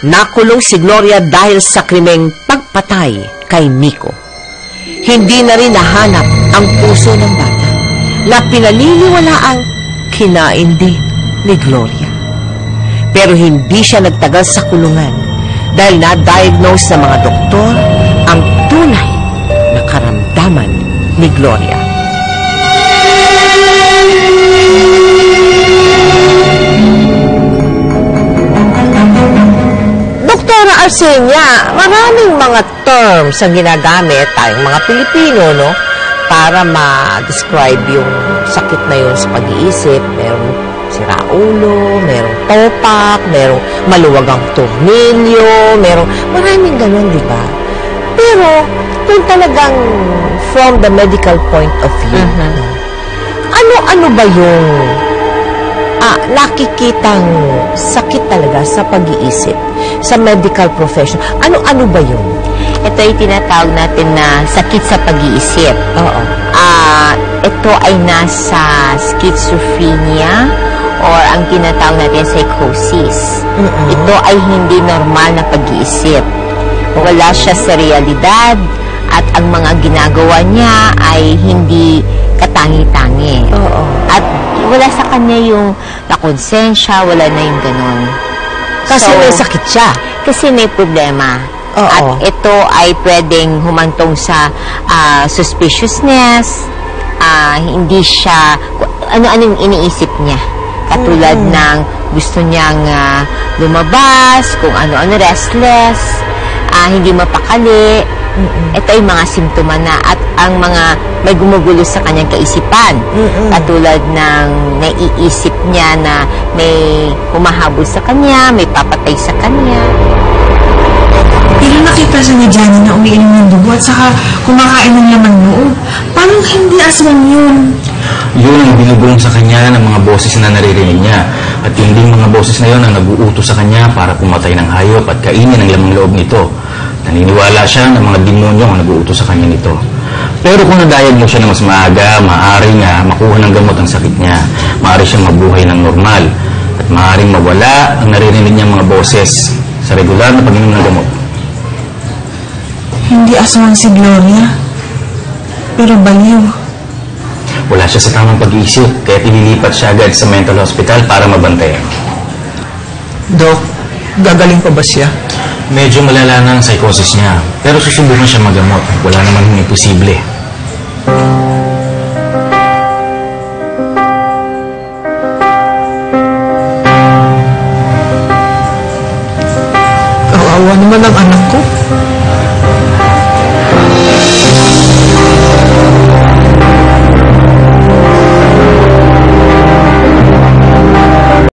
Nakulong si Gloria dahil sa krimeng pagpatay kay Miko. Hindi na rin nahanap ang puso ng bata na pinaniniwalaang kinain din ni Gloria. Pero hindi siya nagtagal sa kulungan dahil na-diagnose ng mga doktor ang tunay na karamdaman ni Gloria. Doktora Arsenia, maraming mga terms ang ginagamit tayong mga Pilipino, no? Para ma-describe yung sakit na yun sa pag-iisip. Merong siraulo, merong topak, merong maluwagang tornilyo, maraming ganun, di ba? Pero, kung talagang from the medical point of view, ano ba yung nakikitang sakit talaga sa pag-iisip, sa medical profession? Ano ba yun? Ito ay tinatawag natin na sakit sa pag-iisip. Oo. Ito ay nasa schizophrenia or ang tinatawag natin psychosis. Ito ay hindi normal na pag-iisip. Wala siya sa realidad at ang mga ginagawa niya ay hindi katangi-tangi. Oo. At wala sa kanya yung nakonsensya, wala na yung ganon. Kasi may sakit siya. Kasi may problema. Oo. At ito ay pwedeng humantong sa suspiciousness, hindi siya, ano-anong iniisip niya. Katulad ng gusto niyang lumabas, kung ano-ano, restless, hindi mapakali. Ito ay mga simptoma na at ang mga may gumugulo sa kanyang kaisipan. Katulad ng naiisip niya na may humahabol sa kanya, may papatay sa kanya. Pero nakita siya ni Johnny na umiinom ng dugo at saka kumakain ng laman loob. Paano hindi aswang yun? Yun ang binubulong sa kanya ng mga boses na naririnig niya. At yung ding mga boses na yun ang nag-uutos sa kanya para pumatay ng hayop at kainin ang lamang loob nito. Naniniwala siya na mga demonyo ang nag-uutos sa kanya nito. Pero kung na-diagnose siya na mas maaga, maaari nga makuha ng gamot ang sakit niya. Maaari siyang mabuhay ng normal. At maaaring mawala ang naririnig niyang mga boses sa regular na pag-inom ng gamot. Hindi aswang si Gloria, pero baliw. Wala siya sa tamang pag-iisip, kaya ililipat siya agad sa mental hospital para mabantayan. Dok, gagaling pa ba siya? Medyo malala na ang psychosis niya, pero susubukan siya magamot. Wala naman hong imposible. Kawawa naman ang anak ko.